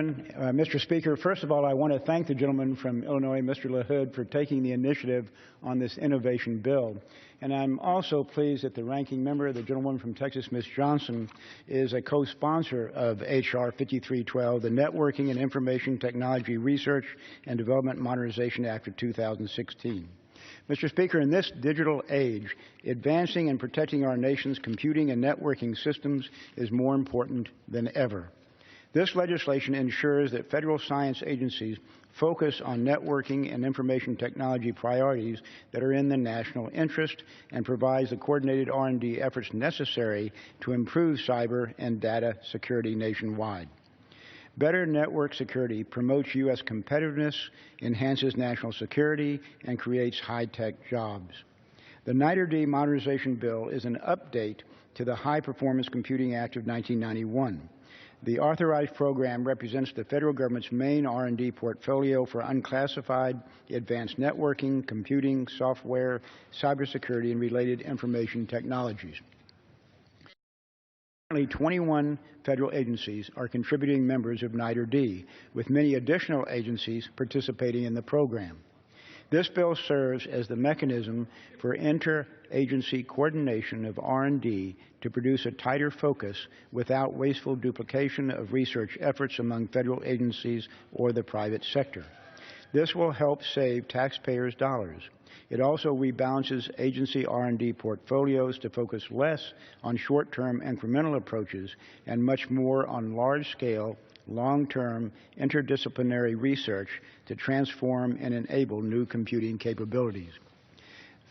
Mr. Speaker, first of all, I want to thank the gentleman from Illinois, Mr. LaHood, for taking the initiative on this innovation bill. And I'm also pleased that the ranking member, the gentlewoman from Texas, Ms. Johnson, is a co-sponsor of H.R. 5312, the Networking and Information Technology Research and Development Modernization Act of 2016. Mr. Speaker, in this digital age, advancing and protecting our nation's computing and networking systems is more important than ever. This legislation ensures that federal science agencies focus on networking and information technology priorities that are in the national interest and provides the coordinated R&D efforts necessary to improve cyber and data security nationwide. Better network security promotes U.S. competitiveness, enhances national security, and creates high-tech jobs. The NITRD Modernization Bill is an update to the High Performance Computing Act of 1991. The authorized program represents the federal government's main R&D portfolio for unclassified, advanced networking, computing, software, cybersecurity, and related information technologies. Currently, 21 federal agencies are contributing members of NITRD, with many additional agencies participating in the program. This bill serves as the mechanism for interagency coordination of R&D to produce a tighter focus without wasteful duplication of research efforts among federal agencies or the private sector. This will help save taxpayers' dollars. It also rebalances agency R&D portfolios to focus less on short-term incremental approaches and much more on large-scale, long-term interdisciplinary research to transform and enable new computing capabilities.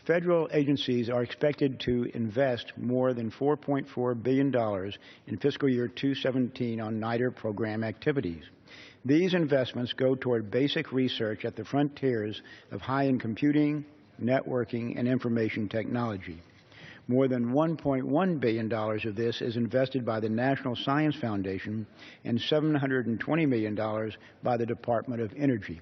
Federal agencies are expected to invest more than $4.4 billion in fiscal year 2017 on NITR program activities. These investments go toward basic research at the frontiers of high-end computing, networking, and information technology. More than $1.1 billion of this is invested by the National Science Foundation and $720 million by the Department of Energy.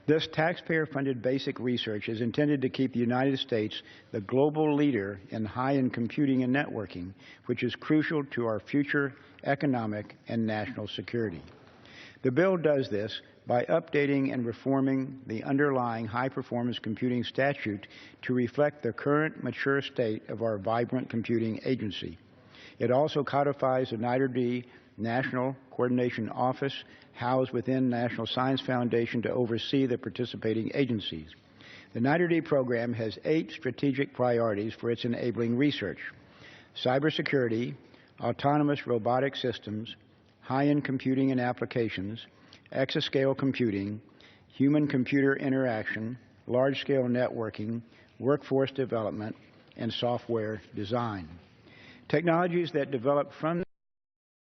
This taxpayer-funded basic research is intended to keep the United States the global leader in high-end computing and networking, which is crucial to our future economic and national security. The bill does this by updating and reforming the underlying high-performance computing statute to reflect the current mature state of our vibrant computing agency. It also codifies the NITRD National Coordination Office housed within National Science Foundation to oversee the participating agencies. The NITRD program has 8 strategic priorities for its enabling research: cybersecurity, autonomous robotic systems, high-end computing and applications, exascale computing, human-computer interaction, large-scale networking, workforce development, and software design. Technologies that develop from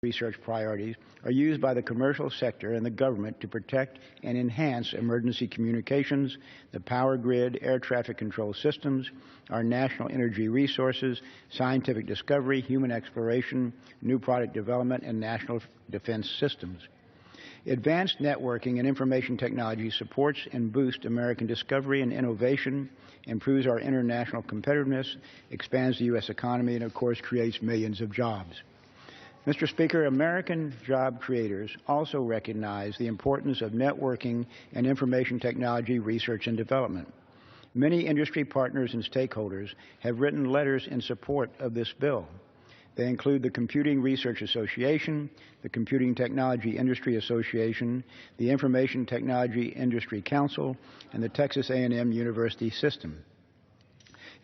research priorities are used by the commercial sector and the government to protect and enhance emergency communications, the power grid, air traffic control systems, our national energy resources, scientific discovery, human exploration, new product development, and national defense systems. Advanced networking and information technology supports and boosts American discovery and innovation, improves our international competitiveness, expands the U.S. economy, and, of course, creates millions of jobs. Mr. Speaker, American job creators also recognize the importance of networking and information technology research and development. Many industry partners and stakeholders have written letters in support of this bill. They include the Computing Research Association, the Computing Technology Industry Association, the Information Technology Industry Council, and the Texas A&M University System.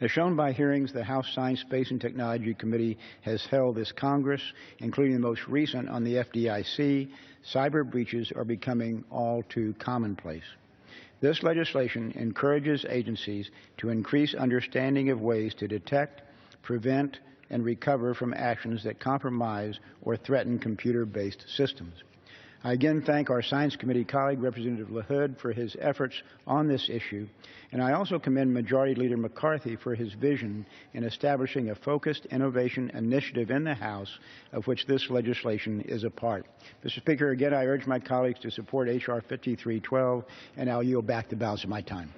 As shown by hearings the House Science, Space, and Technology Committee has held this Congress, including the most recent on the FDIC, cyber breaches are becoming all too commonplace. This legislation encourages agencies to increase understanding of ways to detect, prevent, and recover from actions that compromise or threaten computer-based systems. I again thank our Science Committee colleague, Representative LaHood, for his efforts on this issue, and I also commend Majority Leader McCarthy for his vision in establishing a focused innovation initiative in the House, of which this legislation is a part. Mr. Speaker, again, I urge my colleagues to support H.R. 5312, and I'll yield back the balance of my time.